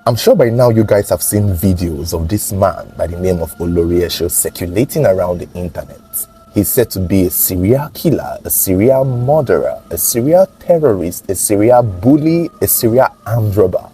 I'm sure by now you guys have seen videos of this man by the name of Olio circulating around the internet. He's said to be a serial killer, a serial murderer, a serial terrorist, a serial bully, a serial armed robber,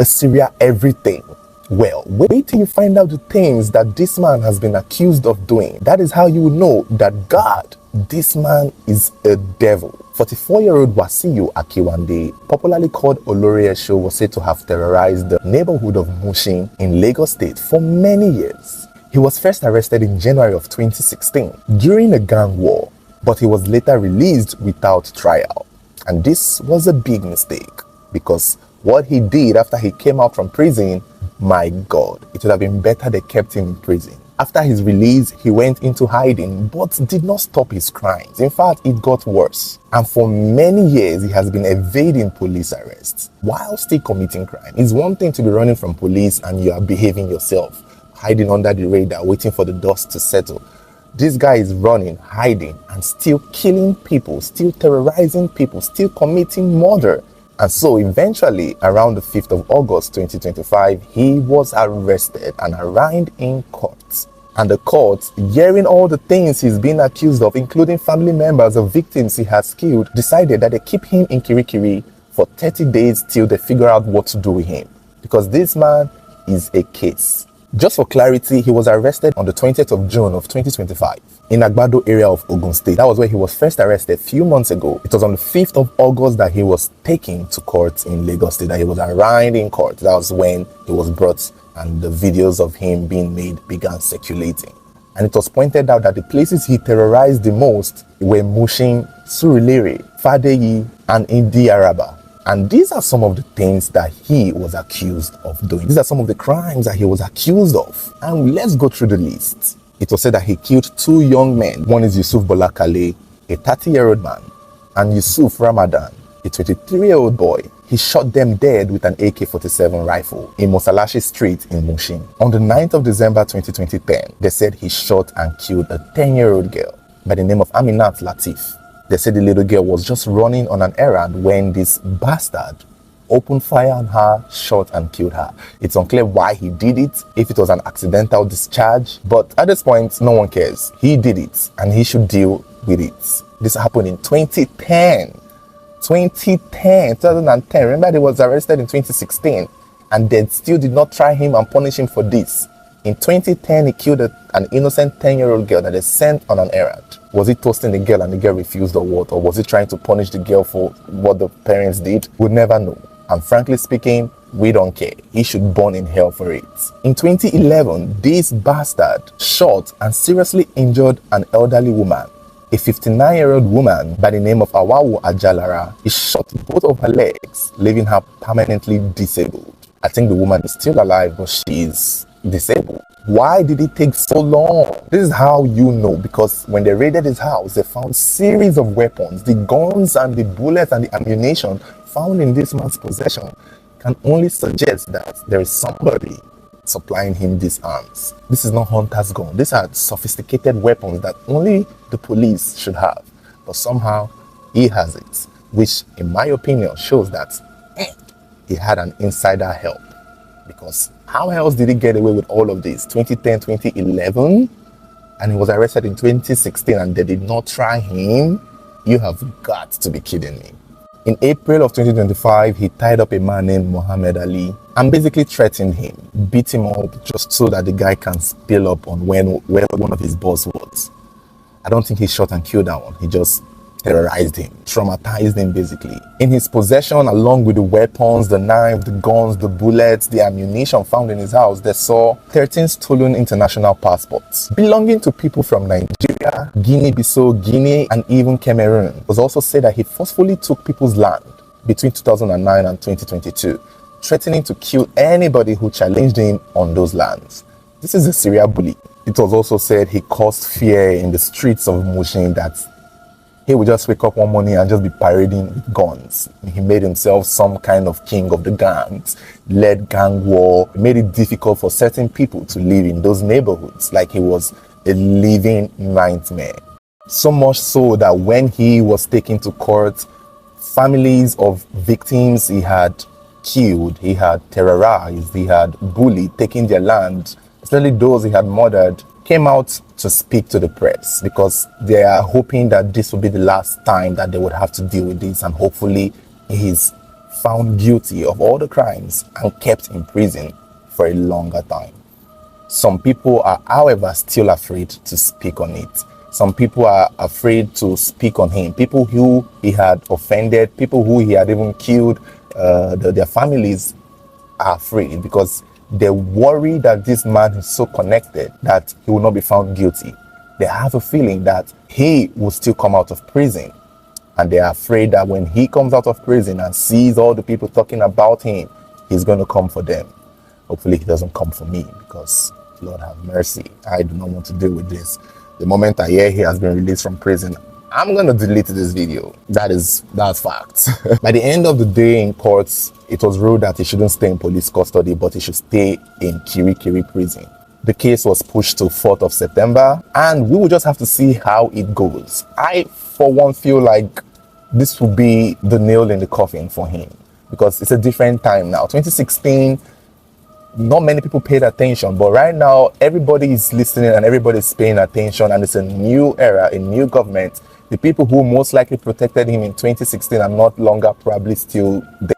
a serial everything. Well, wait till you find out the things that this man has been accused of doing. That is how you will know that God, this man is a devil. 44-year-old Wasiu Akiwande, popularly called Olio, was said to have terrorized the neighborhood of Mushin in Lagos State for many years. He was first arrested in January of 2016 during a gang war, but he was later released without trial. And this was a big mistake, because what he did after he came out from prison, my God, it would have been better they kept him in prison. After his release, he went into hiding, but did not stop his crimes. In fact, it got worse. And for many years, he has been evading police arrests while still committing crime. It's one thing to be running from police and you are behaving yourself, hiding under the radar, waiting for the dust to settle. This guy is running, hiding, and still killing people, still terrorizing people, still committing murder. And so eventually, around the 5th of August 2025, he was arrested and arraigned in court. And the court, hearing all the things he's been accused of, including family members of victims he has killed, decided that they keep him in Kirikiri for 30 days till they figure out what to do with him. Because this man is a case. Just for clarity, he was arrested on the 20th of June of 2025 in Agbado area of Ogun State. That was where he was first arrested a few months ago. It was on the 5th of August that he was taken to court in Lagos State, that he was arraigned in court. That was when he was brought and the videos of him being made began circulating. And it was pointed out that the places he terrorized the most were Mushin, Surulere, Fadeyi, and Indi Araba. And these are some of the things that he was accused of doing. These are some of the crimes that he was accused of. And let's go through the list. It was said that he killed 2 young men. One is Yusuf Bolakale, a 30-year-old man, and Yusuf Ramadan, a 23-year-old boy. He shot them dead with an AK-47 rifle in Mosalashi Street in Mushin. On the 9th of December 2010, they said he shot and killed a 10-year-old girl by the name of Aminat Latif. They said the little girl was just running on an errand when this bastard opened fire on her, shot and killed her. It's unclear why he did it, if it was an accidental discharge, but at this point, no one cares. He did it and he should deal with it. This happened in 2010. 2010. Remember, he was arrested in 2016 and they still did not try him and punish him for this. In 2010, he killed an innocent 10-year-old girl that they sent on an errand. Was he toasting the girl and the girl refused or what? Or was he trying to punish the girl for what the parents did? We'll never know. And frankly speaking, we don't care. He should burn in hell for it. In 2011, this bastard shot and seriously injured an elderly woman. A 59-year-old woman by the name of Awawu Ajalara. He shot both of her legs, leaving her permanently disabled. I think the woman is still alive, but she is disabled. Why did it take so long? This is how you know, because when they raided his house, they found series of weapons. The guns and the bullets and the ammunition found in this man's possession can only suggest that there is somebody supplying him these arms. This is not hunter's gun. These are sophisticated weapons that only the police should have. But somehow he has it, which in my opinion shows that he had an insider help. Because how else did he get away with all of this? 2010, 2011, and he was arrested in 2016 and they did not try him? You have got to be kidding me. In April of 2025, he tied up a man named Muhammad Ali and basically threatened him, beat him up just so that the guy can spill up on where one of his boss was. I don't think he shot and killed that one. He just terrorized him, traumatized him basically. In his possession, along with the weapons, the knife, the guns, the bullets, the ammunition found in his house, they saw 13 stolen international passports belonging to people from Nigeria, Guinea-Bissau, Guinea, and even Cameroon. It was also said that he forcefully took people's land between 2009 and 2022, threatening to kill anybody who challenged him on those lands. This is a serial bully. It was also said he caused fear in the streets of Mushin, that he would just wake up one morning and just be parading with guns. He made himself some kind of king of the gangs, led gang war, made it difficult for certain people to live in those neighborhoods, like he was a living nightmare. So much so that when he was taken to court, families of victims he had killed, he had terrorized, he had bullied, taken their land, especially those he had murdered, came out to speak to the press because they are hoping that this will be the last time that they would have to deal with this, and hopefully he's found guilty of all the crimes and kept in prison for a longer time. Some people are, however, still afraid to speak on it. Some people are afraid to speak on him. People who he had offended, people who he had even killed, their families are afraid because they worry that this man is so connected that he will not be found guilty. They have a feeling that he will still come out of prison. And they are afraid that when he comes out of prison and sees all the people talking about him, he's going to come for them. Hopefully he doesn't come for me, because Lord have mercy, I do not want to deal with this. The moment I hear he has been released from prison, I'm going to delete this video. That's fact. By the end of the day in courts, it was ruled that he shouldn't stay in police custody, but he should stay in Kirikiri prison. The case was pushed to 4th of September, and we will just have to see how it goes. I, for one, feel like this will be the nail in the coffin for him, because it's a different time now. 2016, not many people paid attention, but right now everybody is listening and everybody is paying attention, and it's a new era, a new government. The people who most likely protected him in 2016 are not longer probably still there.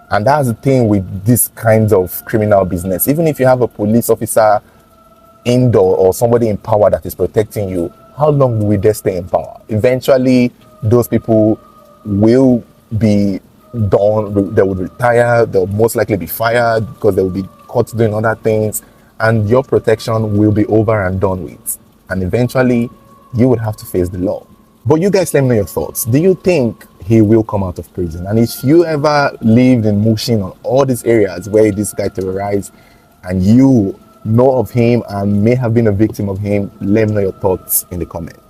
And that's the thing with this kind of criminal business. Even if you have a police officer indoor or somebody in power that is protecting you, how long will they stay in power? Eventually, those people will be done, they would retire, they'll most likely be fired because they will be caught doing other things, and your protection will be over and done with. And eventually, you would have to face the law. But you guys let me know your thoughts. Do you think he will come out of prison? And if you ever lived in Mushin or all these areas where this guy terrorized, and you know of him and may have been a victim of him, let me know your thoughts in the comments.